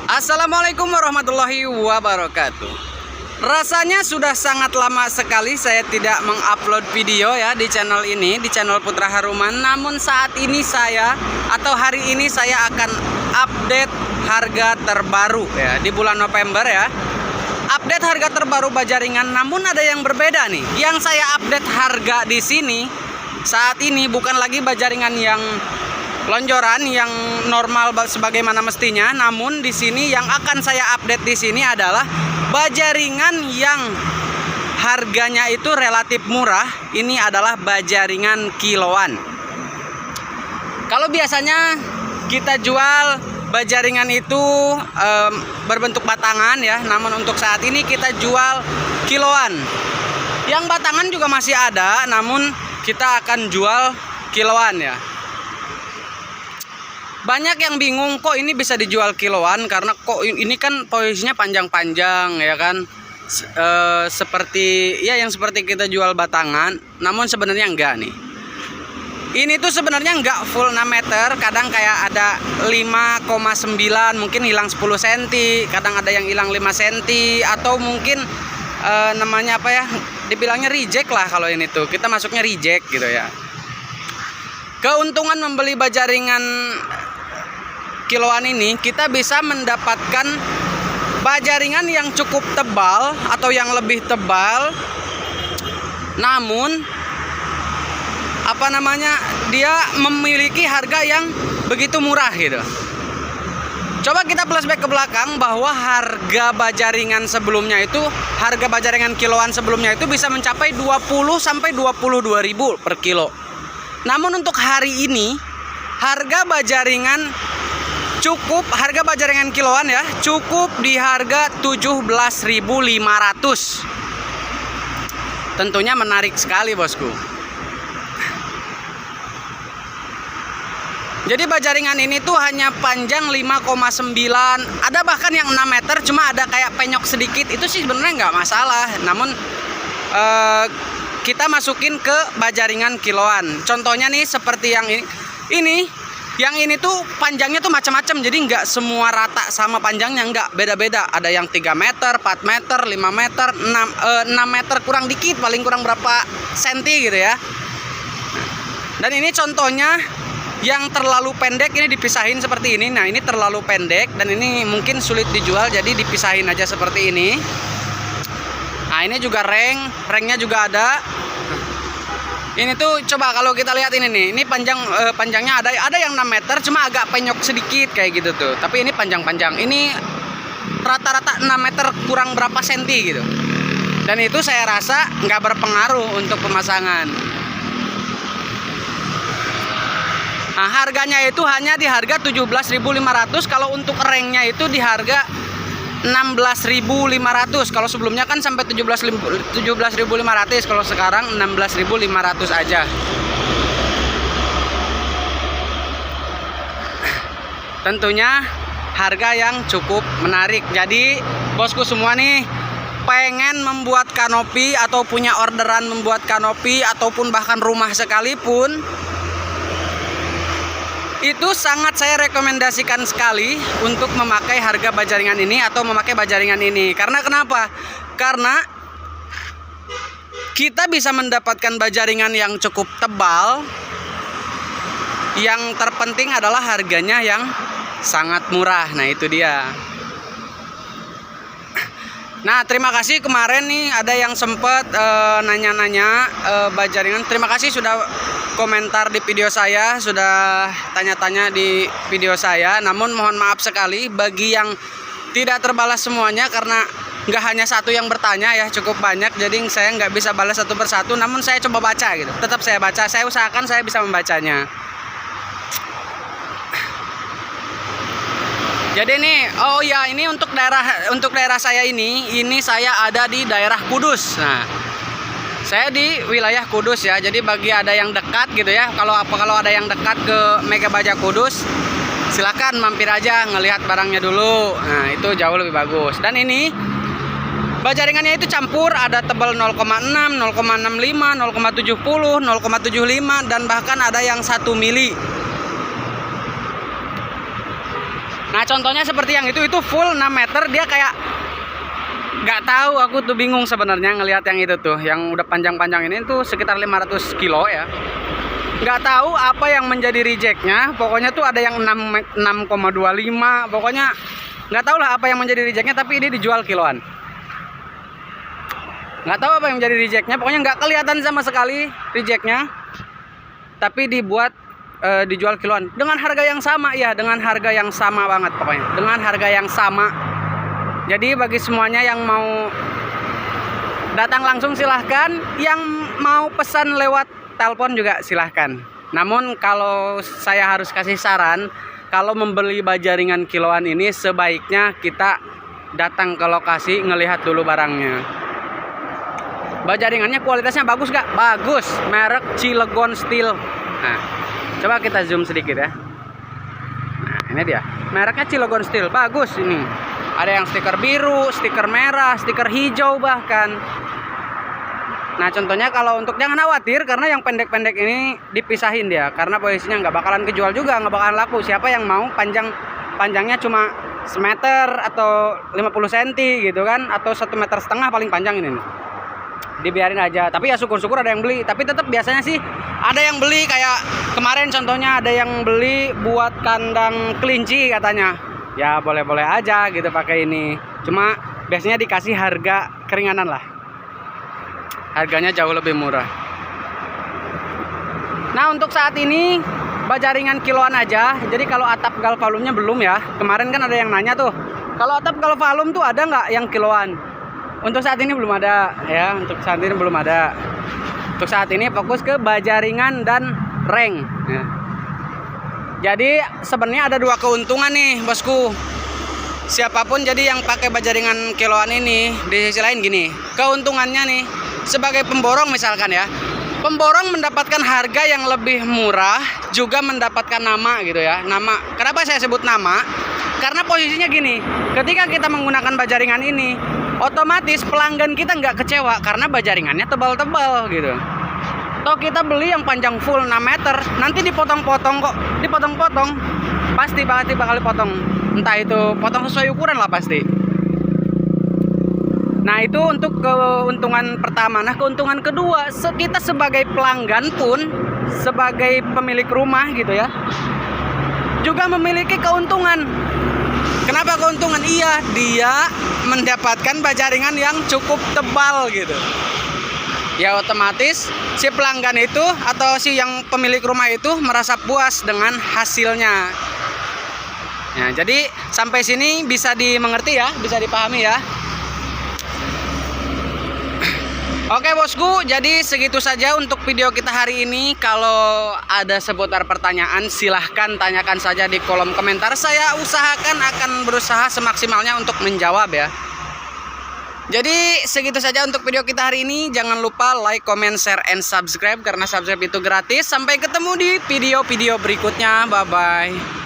Assalamualaikum warahmatullahi wabarakatuh. Rasanya sudah sangat lama sekali saya tidak mengupload video ya di channel ini, di channel Putra Haruman. Namun saat ini hari ini saya akan update harga terbaru ya di bulan November ya. Update harga terbaru Bajaringan, namun ada yang berbeda nih. Yang saya update harga di sini saat ini bukan lagi Bajaringan yang lonjoran yang normal sebagaimana mestinya, namun di sini yang akan saya update di sini adalah Bajaringan yang harganya itu relatif murah. Ini adalah Bajaringan kiloan. Kalau biasanya kita jual Bajaringan itu berbentuk batangan ya, namun untuk saat ini kita jual kiloan. Yang batangan juga masih ada, namun kita akan jual kiloan ya. Banyak yang bingung kok ini bisa dijual kiloan, karena kok ini kan posisinya panjang-panjang ya kan, seperti ya yang seperti kita jual batangan, namun sebenarnya enggak nih. Ini tuh sebenarnya enggak full 6 meter, kadang kayak ada 5,9, mungkin hilang 10 cm, kadang ada yang hilang 5 cm, atau mungkin namanya apa ya, dibilangnya reject lah. Kalau ini tuh kita masuknya reject gitu ya. Keuntungan membeli Bajaringan kiloan ini, kita bisa mendapatkan Bajaringan yang cukup tebal atau yang lebih tebal, namun dia memiliki harga yang begitu murah gitu. Coba kita flashback ke belakang bahwa harga Bajaringan sebelumnya itu, harga Bajaringan kiloan sebelumnya itu bisa mencapai 20 sampai 22.000 per kilo. Namun untuk hari ini harga Bajaringan kiloan ya cukup di harga 17.500. Tentunya menarik sekali bosku. Jadi Bajaringan ini tuh hanya panjang 5,9, ada bahkan yang 6 meter, cuma ada kayak penyok sedikit. Itu sih sebenarnya nggak masalah. Namun kita masukin ke Bajaringan kiloan. Contohnya nih seperti yang ini. Yang ini tuh panjangnya tuh macam-macam, jadi nggak semua rata sama panjangnya, nggak, beda-beda. Ada yang 3 meter, 4 meter, 5 meter, 6 meter kurang dikit, paling kurang berapa senti gitu ya. Dan ini contohnya yang terlalu pendek, ini dipisahin seperti ini. Nah ini terlalu pendek dan ini mungkin sulit dijual, jadi dipisahin aja seperti ini. Nah ini juga rengnya juga ada. Ini tuh coba kalau kita lihat ini nih, ini panjangnya ada yang 6 meter, cuma agak penyok sedikit kayak gitu tuh. Tapi ini panjang-panjang. Ini rata-rata 6 meter kurang berapa senti gitu. Dan itu saya rasa nggak berpengaruh untuk pemasangan. Nah harganya itu hanya di harga 17.500. Kalau untuk rengnya itu di harga 16.500. Kalau sebelumnya kan sampai 17.500, kalau sekarang 16.500 aja. Tentunya harga yang cukup menarik. Jadi bosku semua nih pengen membuat kanopi atau punya orderan membuat kanopi ataupun bahkan rumah sekalipun, itu sangat saya rekomendasikan sekali untuk memakai harga Bajaringan ini atau memakai Bajaringan ini. Karena kenapa? Karena kita bisa mendapatkan Bajaringan yang cukup tebal. Yang terpenting adalah harganya yang sangat murah. Nah itu dia. Nah terima kasih kemarin nih ada yang sempat nanya-nanya Bajaringan. Terima kasih sudah komentar di video saya, sudah tanya-tanya di video saya. Namun mohon maaf sekali bagi yang tidak terbalas semuanya, karena nggak hanya satu yang bertanya ya, cukup banyak. Jadi saya nggak bisa balas satu persatu, namun saya coba baca gitu. Tetap saya baca, saya usahakan saya bisa membacanya. Jadi nih, oh ya, ini untuk daerah saya ini saya ada di daerah Kudus. Nah, saya di wilayah Kudus ya. Jadi bagi ada yang dekat gitu ya, kalau ada yang dekat ke Mega Baja Kudus, silakan mampir aja ngelihat barangnya dulu. Nah, itu jauh lebih bagus. Dan ini Bajaringannya itu campur, ada tebal 0,6, 0,65, 0,70, 0,75 dan bahkan ada yang 1 mili. Nah contohnya seperti yang itu full 6 meter, dia kayak nggak tahu, aku tuh bingung sebenarnya ngelihat yang itu tuh, yang udah panjang-panjang ini tuh sekitar 500 kilo ya. Nggak tahu apa yang menjadi rejectnya, pokoknya tuh ada yang 6,25, pokoknya nggak tahu lah apa yang menjadi rejectnya, tapi ini dijual kiloan. Nggak tahu apa yang menjadi rejectnya, pokoknya nggak kelihatan sama sekali rejectnya, tapi dijual kiloan dengan harga yang sama ya, dengan harga yang sama banget pokoknya, dengan harga yang sama. Jadi bagi semuanya yang mau datang langsung silahkan, yang mau pesan lewat telepon juga silahkan. Namun kalau saya harus kasih saran, kalau membeli baja ringan kiloan ini sebaiknya kita datang ke lokasi, ngelihat dulu barangnya. Baja ringannya kualitasnya bagus gak? Bagus, merek Cilegon Steel. Nah, coba kita zoom sedikit ya. Nah, ini dia, mereknya Cilegon Steel, bagus ini. Ada yang stiker biru, stiker merah, stiker hijau bahkan. Nah contohnya kalau untuk, jangan khawatir karena yang pendek-pendek ini dipisahin dia, karena posisinya nggak bakalan kejual juga, nggak bakalan laku. Siapa yang mau panjangnya cuma semeter atau 50 cm gitu kan, atau 1,5 meter paling panjang ini nih, dibiarin aja. Tapi ya syukur-syukur ada yang beli, tapi tetap biasanya sih ada yang beli. Kayak kemarin contohnya ada yang beli buat kandang kelinci katanya. Ya boleh-boleh aja gitu pakai ini, cuma biasanya dikasih harga keringanan lah, harganya jauh lebih murah. Nah untuk saat ini baja ringan kiloan aja. Jadi kalau atap galvalumnya belum ya, kemarin kan ada yang nanya tuh, kalau atap galvalum tuh ada nggak yang kiloan. Untuk saat ini belum ada ya, untuk saat ini belum ada. Untuk saat ini fokus ke baja ringan dan reng ya. Jadi sebenarnya ada dua keuntungan nih bosku. Siapapun jadi yang pakai baja ringan kiloan ini, di sisi lain gini, keuntungannya nih sebagai pemborong misalkan ya, pemborong mendapatkan harga yang lebih murah, juga mendapatkan nama gitu ya. Nama, kenapa saya sebut nama? Karena posisinya gini, ketika kita menggunakan baja ringan ini, otomatis pelanggan kita nggak kecewa karena baja ringannya tebal-tebal gitu. Toh kita beli yang panjang full 6 meter, nanti dipotong-potong kok, dipotong-potong, pasti bakal dipotong. Entah itu potong sesuai ukuran lah pasti. Nah itu untuk keuntungan pertama. Nah keuntungan kedua, kita sebagai pelanggan pun, sebagai pemilik rumah gitu ya, juga memiliki keuntungan. Kenapa keuntungan? Iya, dia mendapatkan baja ringan yang cukup tebal gitu. Ya otomatis si pelanggan itu atau si yang pemilik rumah itu merasa puas dengan hasilnya. Ya, jadi sampai sini bisa dimengerti ya, bisa dipahami ya. Oke bosku, jadi segitu saja untuk video kita hari ini. Kalau ada seputar pertanyaan silahkan tanyakan saja di kolom komentar. Saya usahakan akan berusaha semaksimalnya untuk menjawab ya. Jadi segitu saja untuk video kita hari ini. Jangan lupa like, comment, share, and subscribe, karena subscribe itu gratis. Sampai ketemu di video-video berikutnya. Bye-bye.